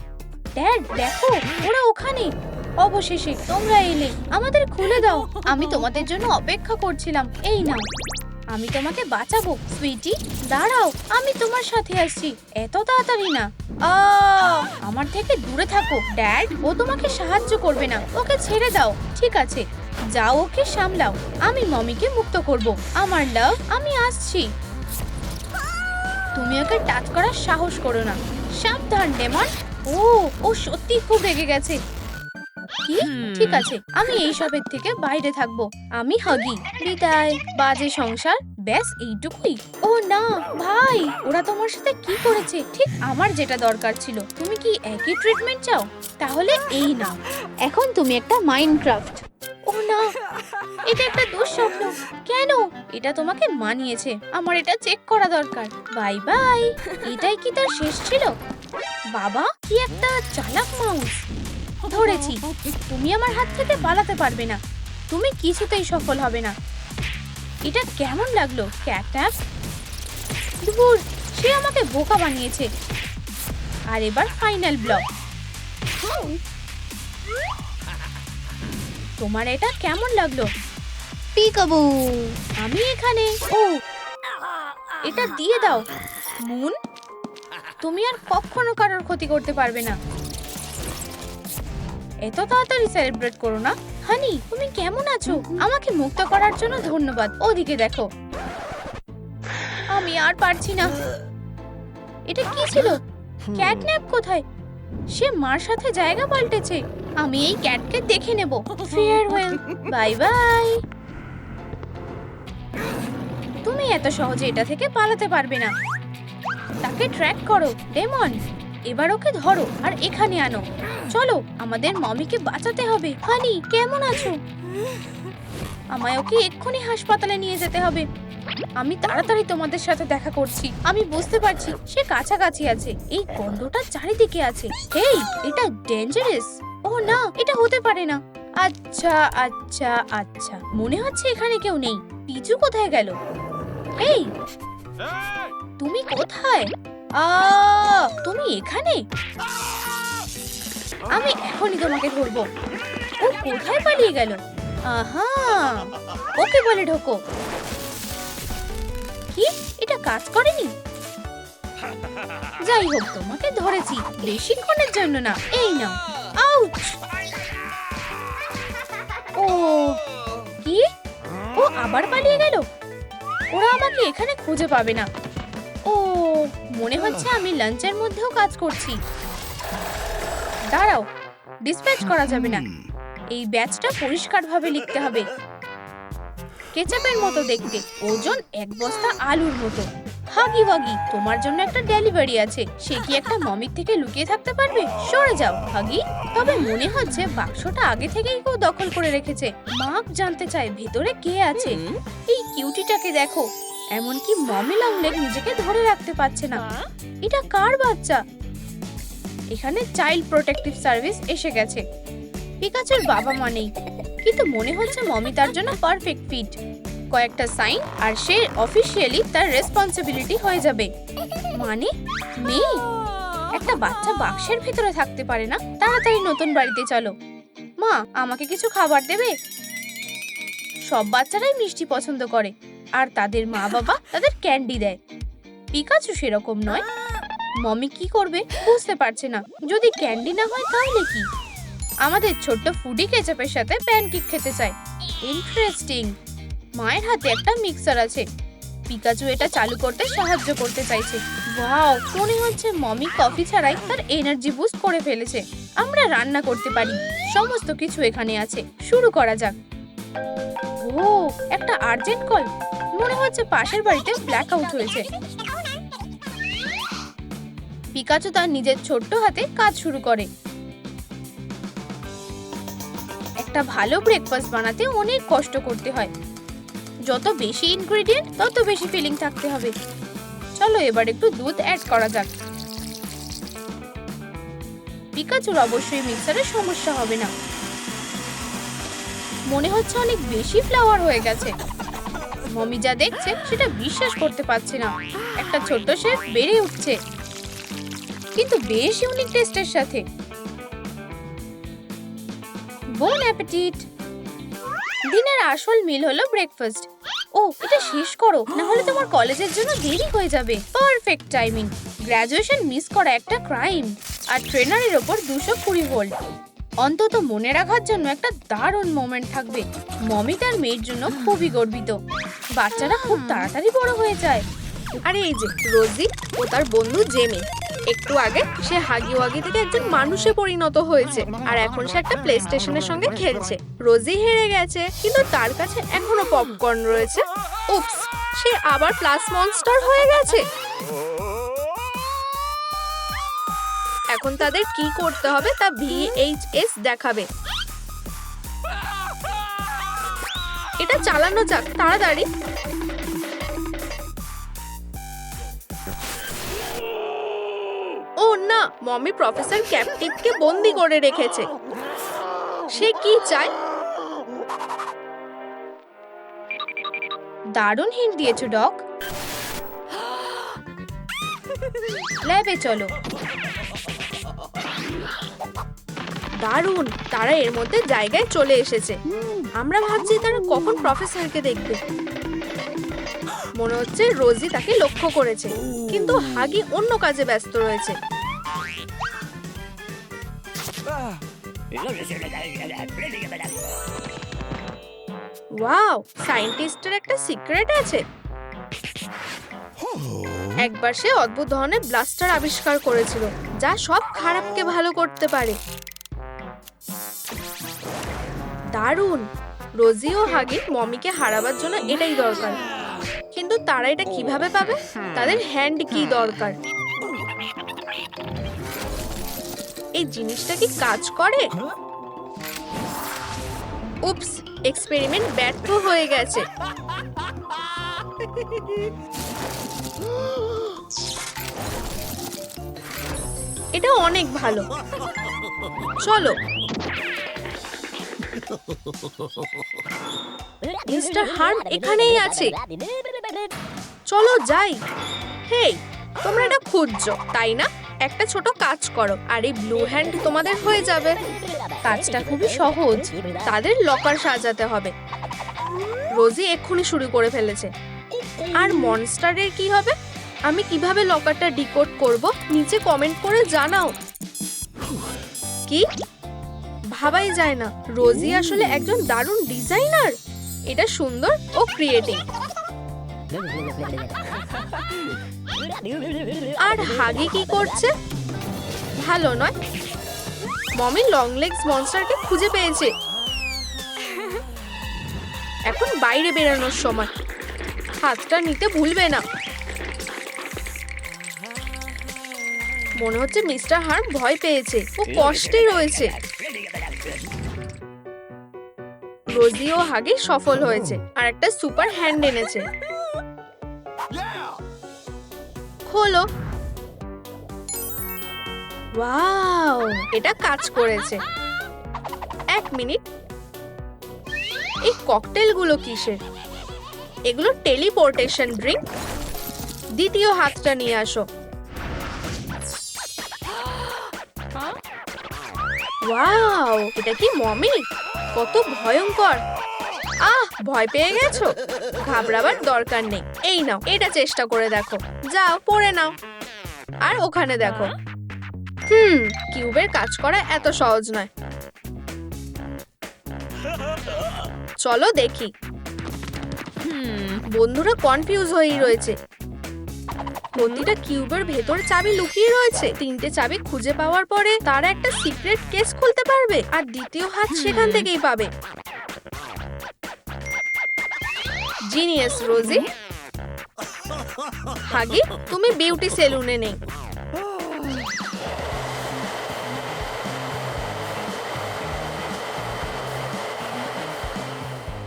ড্যাড দেখো, ওরা ওখানে। অবশেষে তোমরা এলে, আমাদের খুলে দাও। আমি তোমাদের জন্য অপেক্ষা করছিলাম। এই নাও, আমি তোমাকে বাঁচাবো। সুইটি, দাঁড়াও, আমি তোমার সাথে আসছি। এত তাড়াতাড়ি না। আমার থেকে দূরে থাকো। ড্যাড, ও তোমাকে সাহায্য করবে না, ওকে ছেড়ে দাও। ঠিক আছে, যাও, ওকে সামলাও। আমি মমিকে মুক্ত করব। আমার লাভ, আমি আসছি। তুমি ওকে টাচ করার সাহস করো না। সাবধান ডেমন। ও সত্যি খুব রেগে গেছে। কি? ঠিক আছে, আমি এইসবের থেকে বাইরে থাকবো। আমি হাগি। বিদায়, বাজে সংসার। ব্যাস এইটুকুই? ও না ভাই, ওরা তোমার সাথে কি করেছে? ঠিক আমার যেটা দরকার ছিল। তুমি কি একই ট্রিটমেন্ট চাও? তাহলে এই নাও। এখন তুমি একটা মাইনক্রাফট। ও না, এটা একটা দুঃস্বপ্ন। কেন? এটা তোমাকে মানিয়েছে। আমার এটা চেক করা দরকার। Bye bye. এটাই কি তার শেষ ছিল? বাবা, কি একটা চালাক মাউস। ধরেছি। তুমি আমার হাত থেকে পালাতে পারবে না। তুমি কিছুতেই সফল হবে না। এটা কেমন লাগলো ক্যাটন্যাপ? ধুর, সে আমাকে বোকা বানিয়েছে। আর এবার ফাইনাল ব্লক। তোমার এটা কেমন লাগলো? পিকাবু, আমি এখানে। ও, এটা দিয়ে দাও। মুন, তুমি আর কখনো কারোর ক্ষতি করতে পারবে না। এত তাড়াতাড়ি সেলিব্রেট করো না। হানি, তুমি কেমন আছো? আমাকে মুক্ত করার জন্য ধন্যবাদ। ওদিকে দেখো। আমি আর পারছি না। এটা কি ছিল? ক্যাটন্যাপ কোথায়? সে মার সাথে জায়গা পাল্টেছে। আমি এই ক্যাটকে দেখে নেব। Farewell, bye bye. তুমি এত সহজে এটা থেকে পালাতে পারবে না। তাকে ট্র্যাক করো ডেমন। এবার ওকে ধরো আর এখানে আনো। চলো, আমাদের মমিকে বাঁচাতে হবে। হানি, কেমন আছো? আমায় ওকে এক্ষুনি হাসপাতালে নিয়ে যেতে হবে। আমি তাড়াতাড়ি তোমাদের সাথে দেখা করছি। আমি বুঝতে পারছি সে কাছাকাছি আছে। এই গন্ধটা চারিদিকে আছে। হেই, এটা ডেঞ্জারাস। ও না, এটা হতে পারে না। আচ্ছা আচ্ছা আচ্ছা, মনে হচ্ছে এখানে কেউ নেই। পিচু কোথায় গেল? এই, তুমি কোথায়? তুমি এখানে? আমি এখনই তোমাকে ধরবো। ও কোথায় পালিয়ে গেল? আহা, ওকে বলে ঢোকো। কি, এটা কাজ করেনি? যাই হোক, তোমাকে ধরেছি, বেশিক্ষণের জন্য না। এই নাও। আউচ! ও কি? ও আবার পালিয়ে গেল। ওরা আমাকে এখানে খুঁজে পাবে না। ও, মনে হচ্ছে আমি লাঞ্চের মধ্যেও কাজ করছি। দাঁড়াও, ডিসপ্যাচ করা যাবে না। এই ব্যাচটা পরিষ্কারভাবে লিখতে হবে। কেচাপের মতো দেখতে, ওজন 1 বস্তা আলুর মতো। হাগি ওয়াগি, তোমার জন্য একটা ডেলিভারি আছে। সে কি একটা মমির থেকে লুকিয়ে থাকতে পারবে? সরে যাও হাগি। তবে মনে হচ্ছে বাক্সটা আগে থেকেই কেউ দখল করে রেখেছে। মাক জানতে চায় ভেতরে কে আছে। এই কিউটিটাকে দেখো, এমনকি মমি লংলেগ নিজেকে ধরে রাখতে পারছে না। এটা কার বাচ্চা? এখানে চাইল্ড প্রোটেক্টিভ সার্ভিস এসে গেছে। পিকাচুর বাবা মা নেই, কিন্তু মনে হচ্ছে মমি তার জন্য পারফেক্ট ফিট। কয়েকটা সাইন আর সে অফিশিয়ালি তার রেসপন্সিবিলিটি হয়ে যাবে। মানে মেয়ে? একটা বাচ্চা বাক্সের ভিতরে থাকতে পারে না। তাড়াতাড়ি নতুন বাড়িতে চলো। মা, আমাকে কিছু খাবার দেবে? সব বাচ্চারাই মিষ্টি পছন্দ করে আর তাদের মা বাবা তাদের ক্যান্ডি দেয়। পিকাচু সেরকম নয়। মমি কি করবে বুঝতে পারছে না। যদি ক্যান্ডি না হয় তাহলে কি? আমাদের ছোট্ট ফুডি কেচাপের সাথে প্যানকেক খেতে চায়। ইন্টারেস্টিং। মায়ের হাতে একটা মিক্সার আছে। পিকাচু এটা চালু করতে সাহায্য করতে চাইছে। ওয়াও, মনে হচ্ছে মমি কফি ছাড়াই তার এনার্জি বুস্ট করে ফেলেছে। আমরা রান্না করতে পারি, সমস্ত কিছু এখানে আছে। শুরু করা যাক। ও, একটা আর্জেন্ট কল। মনে হচ্ছে পাশের বাড়িতে ব্ল্যাক আউট হয়েছে। পিকাচু তার নিজের ছোট্ট হাতে কাজ শুরু করে। একটা ভালো ব্রেকফাস্ট বানাতে অনেক কষ্ট করতে হয়। যত বেশি ইনগ্রেডিয়েন্ট তত বেশি ফিলিং থাকতে হবে। চলো এবার একটু দুধ অ্যাড করা যাক। পিকাচুর অবশ্যই মিক্সারে সমস্যা হবে না। মনে হচ্ছে অনেক বেশি ফ্লাওয়ার হয়ে গেছে। মমি যা দেখছে সেটা বিশ্বাস করতে পারছে না। একটা ছোট্ট শেফ বেড়ে উঠছে, কিন্তু বেশ ইউনিক টেস্টের সাথে। বোন অ্যাপেটিট। দিনের আসল মিল হলো ব্রেকফাস্ট। ও, এটা শেষ করো, না হলে তোমার কলেজের জন্য দেরি হয়ে যাবে। Perfect timing. গ্র্যাজুয়েশন মিস করা একটা ক্রাইম। আর ট্রেনারের ওপর 220 ভোল্ট। অন্তত মনে রাখার জন্য একটা দারুণ মোমেন্ট থাকবে। মমি তার মেয়ের জন্য খুবই গর্বিত। বাচ্চারা খুব তাড়াতাড়ি বড় হয়ে যায়। আরে এই যে রোজি ও তার বন্ধু জেমি। একটু আগে সে হাগি ওয়াগি থেকে একজন মানুষে পরিণত হয়েছে আর এখন সে একটা প্লে স্টেশনের সঙ্গে খেলছে। রোজি হেরে গেছে, কিন্তু তার কাছে এখনো পপকর্ন রয়েছে। উপস, সে আবার প্লাস মনস্টার হয়ে গেছে। এখন তাদের কি করতে হবে তা VHS দেখাবে। এটা চালানো যাক তাড়াতাড়ি। ও না, মমি প্রফেসর ক্যাপটিভকে বন্দি করে রেখেছে। সে কি চায়? দারুণ হিন্ট দিয়েছো ডক। ল্যাবে চলো। দারুণ, তারা এর মধ্যে জায়গায় চলে এসেছে। আমরা ভাবছি তারা কখন প্রফেসরকে দেখবে। মনে হচ্ছে রোজি তাকে লক্ষ্য করেছে, কিন্তু হাগি অন্য কাজে ব্যস্ত রয়েছে। ওয়াও, সায়েন্টিস্টের একটা সিক্রেট আছে। একবার সে অদ্ভুত ধরনের ব্লাস্টার আবিষ্কার করেছিল, যা সব খারাপকে ভালো করতে পারে। দারুণ। রোজি ও হাগি মমিকে হারাবার জন্য এটাই দরকার, কিন্তু তারা এটা কিভাবে পাবে? তাদের হ্যান্ড কি দরকার। এই জিনিসটা কি কাজ করে? উপস, এক্সপেরিমেন্ট ব্যর্থ হয়ে গেছে। এটা অনেক ভালো। চলো। মিস্টার হার্ম এখানেই আছে। চলো যাই। হেই, তোমরা এটা খুঁজছো তাই না? একটা ছোট কাজ করো আর এই ব্লু হ্যান্ড তোমাদের হয়ে যাবে। কাজটা খুবই সহজ। তাদের লকার সাজাতে হবে। রোজি এক্ষুনি শুরু করে ফেলেছে। আর মনস্টারের কি হবে? আমি কিভাবে লকারটা ডিকোড করব নিচে কমেন্ট করে জানাও। কি ভাবাই যায় না, রোজি আসলে একজন দারুণ ডিজাইনার। এটা সুন্দর ও ক্রিয়েটিভ। আর হাগি কি করছে? ভালো নয়। মমি লং লেগস মনস্টারকে খুঁজে পেয়েছে। এখন বাইরে বেরানোর সময়। হাতটা নিতে ভুলবে না। মনে হচ্ছে মিস্টার হার্ম ভয় পেয়েছে, ও কষ্টে রয়েছে। রোজি ও হাগি সফল হয়েছে আর একটা সুপার হ্যান্ড এনেছে। খোলো। ওয়াও, এটা কাজ করেছে। এক মিনিট, এই ককটেলগুলো কিসের? এগুলো টেলিপোর্টেশন ড্রিঙ্ক। দ্বিতীয় হাতটা নিয়ে আসো। ওয়াও, এটা কি মমি? কত ভয়ঙ্কর। ভয় পেয়ে গেছো? ঘাবড়াবার দরকার নেই। এই নাও, এটা চেষ্টা করে দেখো। যাও, পড়ে নাও। আর ওখানে দেখো। কিউবের কাজ করা এত সহজ নয়। চলো দেখি। বন্ধুরা কনফিউজ হয়েই রয়েছে। প্রতিটা কিউবের ভেতর চাবি লুকিয়ে রয়েছে। 3টে চাবি খুঁজে পাওয়ার পরে তারা একটা সিক্রেট কেস খুলতে পারবে, আর দ্বিতীয় হাত সেখান থেকেই পাবে। জিনিয়াস রোজি। হাগি, তুমি বিউটি সেলুনে নেই।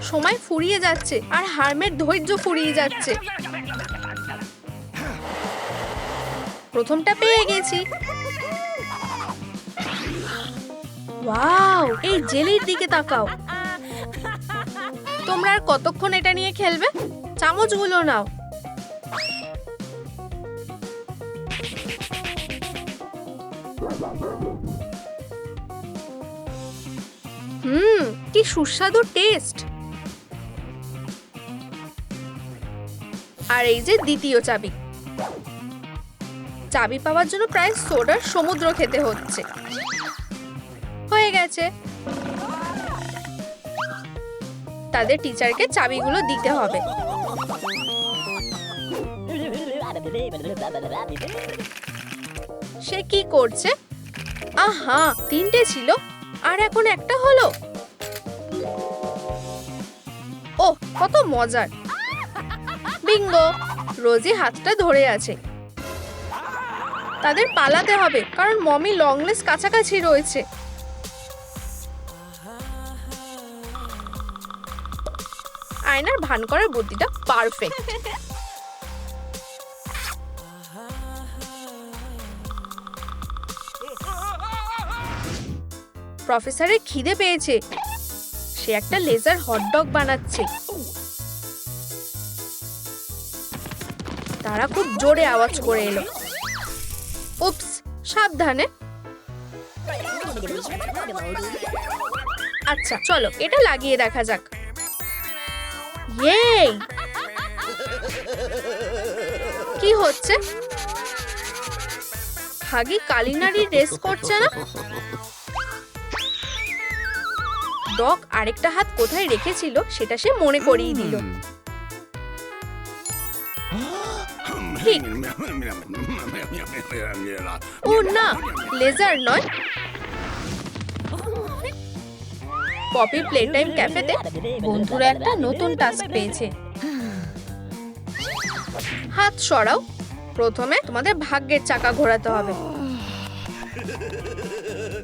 সময় ফুরিয়ে যাচ্ছে আর হার্মের ধৈর্য ফুরিয়ে যাচ্ছে। প্রথমটা পেয়ে গেছি। ওয়াও, এই জেলির দিকে তাকাও। তোমরা আর কতক্ষণ এটা নিয়ে খেলবে? চামচগুলো নাও। কি সুস্বাদু টেস্ট। আর এই যে দ্বিতীয় চাবি। চাবি পাওয়ার জন্য প্রায় সোডার সমুদ্র খেতে হচ্ছে। হয়ে গেছে। তাদের টিচারকে চাবিগুলো দিতে হবে। সে কি করছে? আহা, 3টে ছিল আর এখন একটা হলো। ও, কত মজার। বিঙ্গো, রোজি হাতটা ধরে আছে। তাদের পালাতে হবে কারণ মমি লংলেস কাছাকাছি রয়েছে। আয়নার ভান করার বুদ্ধিটা পারফেক্ট। প্রফেসরের খিদে পেয়েছে। সে একটা লেজার হটডগ বানাচ্ছে। তারা খুব জোরে আওয়াজ করে এলো। উপস, সাবধানে। আচ্ছা চলো এটা লাগিয়ে দেখা যাক। ইয়ে, কি হচ্ছে? হাগি কালিনারি রেস করছে না? ডগ আরেকটা হাত কোথায় রেখেছিল সেটা সে মনে করিয়ে দিল। ঠিক। ও না, লেজার নয়। পপি প্লে টাইম ক্যাফেতে বন্ধুরা একটা নতুন টাস্ক পেয়েছে। হাত সরাও। প্রথমে তোমাদের ভাগ্যের চাকা ঘোরাতে হবে।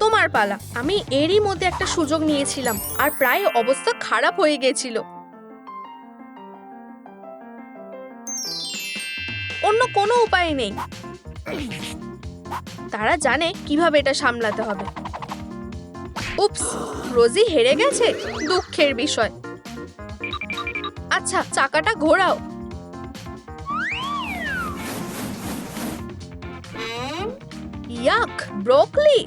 তোমার পালা। আমি এরই মধ্যে একটা সুযোগ নিয়েছিলাম আর প্রায় অবস্থা খারাপ হয়ে গেছিল। অন্য কোনো উপায় নেই। তারা জানে কিভাবে এটা সামলাতে হবে। উপস, রোজি হেরে গেছে। দুঃখের বিষয়। আচ্ছা, চাকাটা ঘোরাও। ইয়াক, ব্রোকলি।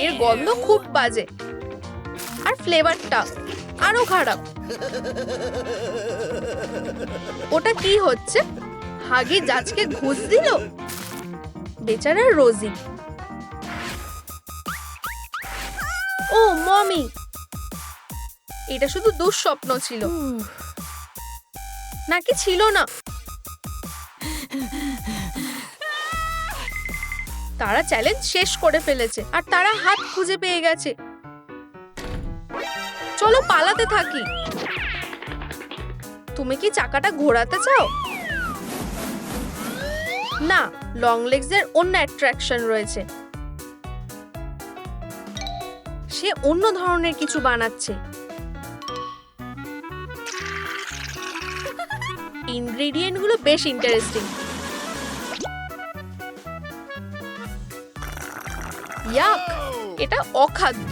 এর গন্ধ খুব বাজে আর ফ্লেভারটা আরো খারাপ। ওটা কি হচ্ছে? হাগি জাজকে ঘুষ দিল। বেচারা রোজি। ও মমি, এটা শুধু দুঃস্বপ্ন ছিল নাকি ছিল না? তারা চ্যালেঞ্জ শেষ করে ফেলেছে আর তারা হাত খুঁজে পেয়ে গেছে। চলো পালাতে থাকি। তুমি কি চাকাটা ঘোরাতে চাও? না, লং লেগস এর অন্য অ্যাট্রাকশন রয়েছে। সে অন্য ধরনের কিছু বানাচ্ছে। ইনগ্রেডিয়েন্ট গুলো বেশ ইন্টারেস্টিং। ইয়াক, এটা অখাদ্য।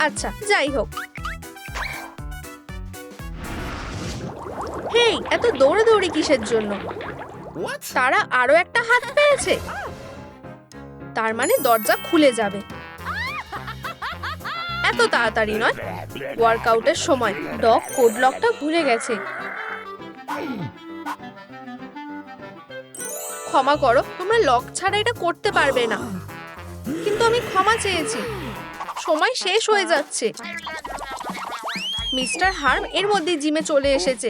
আচ্ছা, যাই হোক। হেই, এত দৌড়াদৌড়ি কিসের জন্য? তারা আরো একটা হাত পেয়েছে, তার মানে দরজা খুলে যাবে। এত তাড়াতাড়ি নয়, ওয়ার্কআউটের সময়। ডগ কোড লকটা ভুলে গেছে। ক্ষমা করো, তোমরা লক ছাড়া এটা করতে পারবে না। কিন্তু আমি ক্ষমা চেয়েছি, সময় শেষ হয়ে যাচ্ছে। মিস্টার হার্ম এর মধ্যে জিমে চলে এসেছে।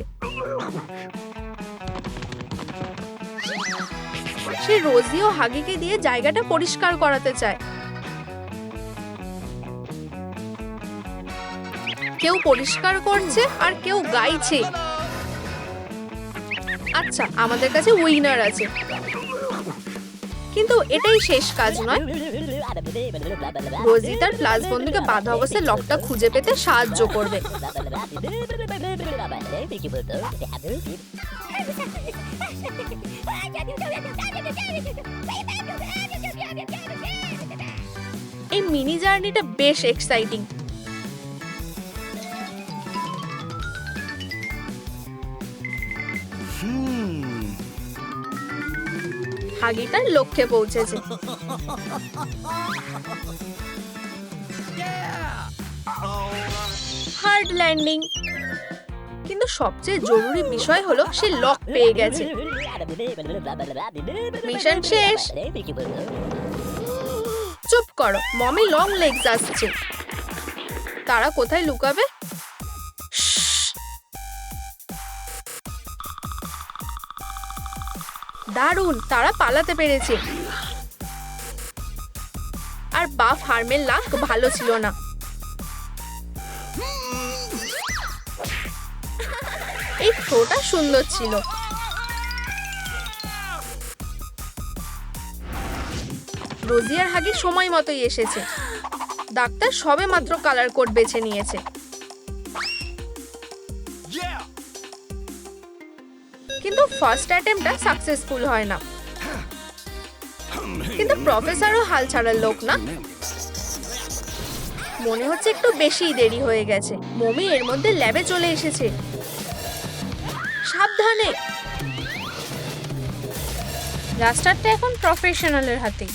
সে রোজি ও হাগিকে দিয়ে জায়গাটা পরিষ্কার করাতে চায়। কেউ পরিষ্কার করছে আর কেউ গাইছে। আচ্ছা, আমাদের কাছে উইনার আছে, কিন্তু এটাই শেষ কাজ নয়। রোজি তার প্লাস বন্ধুকে বাধা অবস্থায় লকটা খুঁজে পেতে সাহায্য করবে। এই মিনি জার্নিটা বেশ এক্সাইটিং। হাগি তার লক্ষ্যে পৌঁছেছে। Hard landing. কিন্তু সবচেয়ে জরুরি বিষয় হলো সে লক পেয়ে গেছে। মিশন শেষ। চুপ করো, মমি লং লেগস আসছে। তারা কোথায় লুকাবে? দারুণ, তারা পালাতে পেরেছে। আর বাফ হার্মের লাক ভালো ছিল না। এই থ্রোটা সুন্দর ছিল। রোজি আর হাগি সময় মতোই এসেছে। ডাক্তার সবে মাত্র কালার কোড বেছে নিয়েছে। কিন্তু ফার্স্ট অ্যাটেম্পটা সাকসেসফুল হয় না। কিন্তু প্রফেসরও হাল ছাড়ার লোক না। মনে হচ্ছে একটু বেশিই দেরি হয়ে গেছে। মমি এর মধ্যে ল্যাবে চলে এসেছে। সাবধানে। রাস্টারটা এখন প্রফেশনালের হাতে।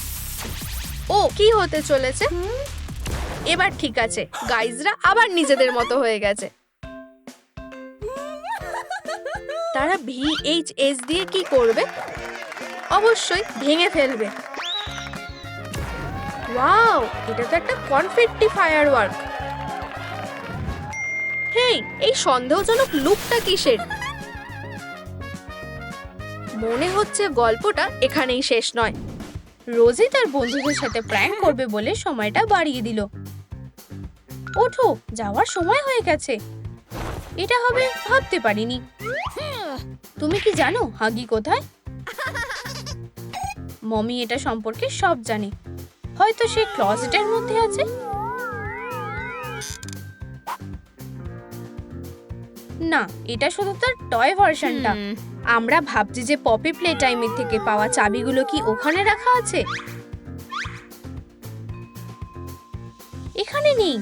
ও কি হতে চলেছে? এবার ঠিক আছে, গাইজরা আবার নিজেদের মতো হয়ে গেছে। তারা VHS দিয়ে কি করবে? অবশ্যই ভেঙে ফেলবে। ওয়াও, এটা তো একটা কনফেট্টি ফায়ারওয়ার্ক। হেই, এই সন্দেহজনক লুকটা কিসের? মনে হচ্ছে গল্পটা এখানেই শেষ নয়। রোজি তার বন্ধুদের সাথে প্র্যাঙ্ক করবে বলে সময়টা বাড়িয়ে দিল। ওঠো, যাওয়ার সময় হয়ে গেছে। এটা হবে ভাবতে পারিনি। তুমি কি জানো হাগি কোথায়? মমি এটা সম্পর্কে সব জানে। হয়তো সে ক্লজেটের মধ্যে আছে। না, এটা শুধু তার টয় ভার্সনটা। আমরা ভাবছি যে পপি প্লে টাইমের থেকে পাওয়া চাবিগুলো কি ওখানে রাখা আছে? এখানে নেই।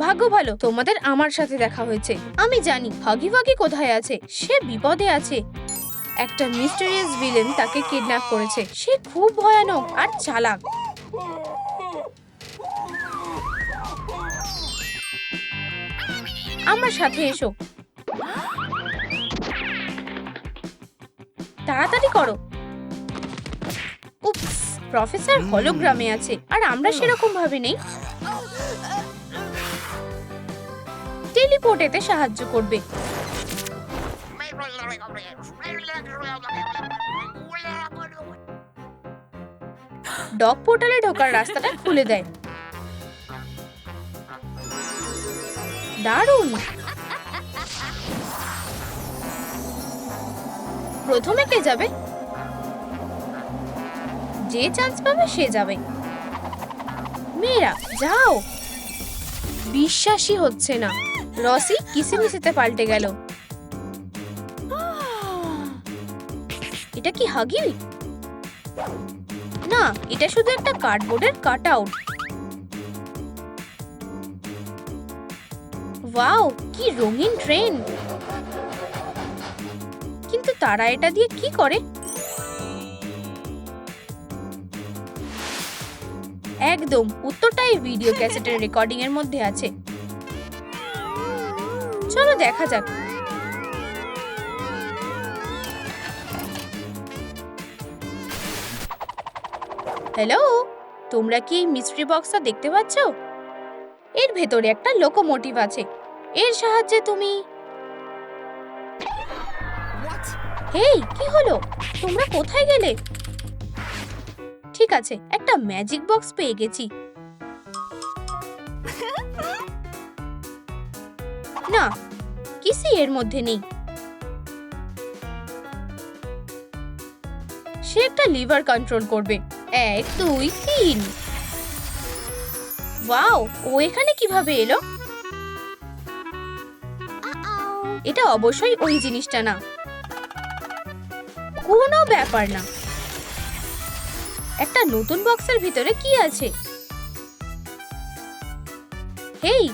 ভাগ্য ভালো তোমাদের আমার সাথে দেখা হয়েছে। আমি জানি হাগি ভাগি কোথায় আছে। সে বিপদে আছে। একটা মিস্টেরিয়াস ভিলেন তাকে কিডন্যাপ করেছে। সে খুব ভয়ানক আর চালাক। আমার সাথে এসো। তাড়াতাড়ি করো। উপস, প্রফেসর হলোগ্রামে আছে আর আমরা সেরকম ভাবে নেই। টেলিপোর্ট এতে সাহায্য করবে। ডগ পোর্টালে ঢোকার রাস্তাটা খুলে দেয়। দারুণ। প্রথমে কে যাবে? যে চান্স পাবে সে যাবে। মেয়েরা যাও। বিশ্বাসই হচ্ছে না, রসি কিসিমিসিতে পাল্টে গেল। এটা কি হাগি? না, এটা শুধু একটা কার্ডবোর্ডের কাট আউট। ওয়াও, কি রঙিন ট্রেন। কিন্তু কিন্তু তারা এটা দিয়ে কি করে? একদম উত্তরটাই ভিডিও ক্যাসেটের রেকর্ডিং এর মধ্যে আছে। চলো দেখা যাক। হ্যালো, তোমরা কি মিস্ট্রি বক্সটা দেখতে পাচ্ছ? এর ভেতরে একটা লোকোমোটিভ আছে। এর সাহায্যে তুমি হেই, কি হলো? তোমরা কোথায় গেলে? ঠিক আছে, একটা ম্যাজিক বক্স পেয়ে গেছি। না, কিছুই এর মধ্যে নেই। সে একটা লিভার কন্ট্রোল করবে। 1 2 3। ওয়াও, ও এখানে কিভাবে এলো? এটা অবশ্যই ওই জিনিসটা না। কোনো ব্যাপার না। একটা নতুন বক্সের ভিতরে কি আছে? হেই,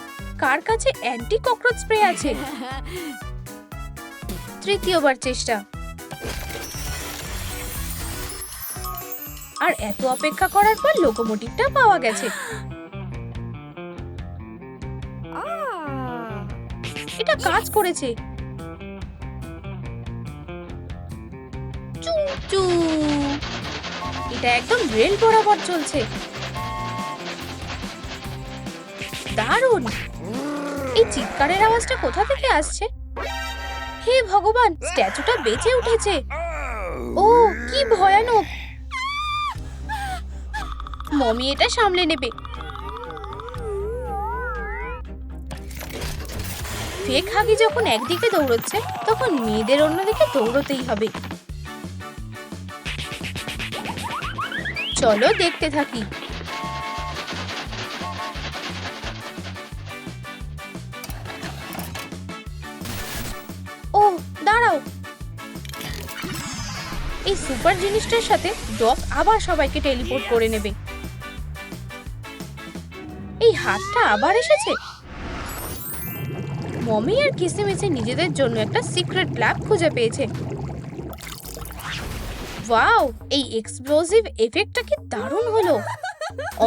কার কাছে অ্যান্টি ককরোচ স্প্রে আছে? তৃতীয়বার চেষ্টা। আর এত অপেক্ষা করার পর লোকোমোটিভটা পাওয়া গেছে। এটা কাজ করেছে। চু চু। এটা একদম রেল বরাবর চলছে। দারুণ! এই চিৎকারের আওয়াজটা কোথা থেকে আসছে? হে ভগবান, স্ট্যাচুটা বেঁচে উঠেছে। ও, কি ভয়ানক! মমি এটা সামলে নেবে। ফেক হাগি যখন একদিকে দৌড়চ্ছে, তখন মেয়েদের অন্যদিকে দৌড়তেই হবে। চলো দেখতে থাকি। ও, দাঁড়াও। এই সুপার জিনিসটার সাথে ডগ আবার সবাইকে টেলিপোর্ট করে নেবে। এই হাতটা আবার এসেছে। মমি আর কিসিমিসি নিজেদের জন্য একটা সিক্রেট ল্যাব খুঁজে পেয়েছে। ওয়াও, এই এক্সপ্লোসিভ এফেক্টটা কি দারুণ হলো!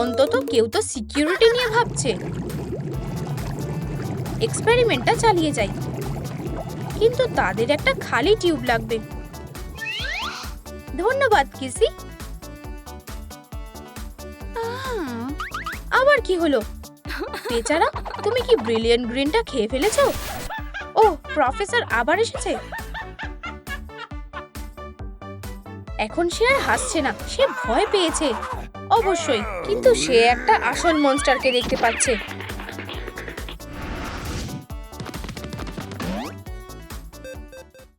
অন্তত কেউ তো সিকিউরিটি নিয়ে ভাবছে। এক্সপেরিমেন্টটা চালিয়ে যাই। কিন্তু তাদের একটা খালি টিউব লাগবে। ধন্যবাদ কিসি। আবার কি হলো? বেচারা, তুমি কি ব্রিলিয়ান্ট গ্রিনটা খেয়ে ফেলেছো? ও, প্রফেসর আবার এসেছে। এখন সে আর হাসছে না, সে ভয় পেয়েছে। অবশ্যই, কিন্তু সে একটা আসল মনস্টারকে দেখতে পাচ্ছে।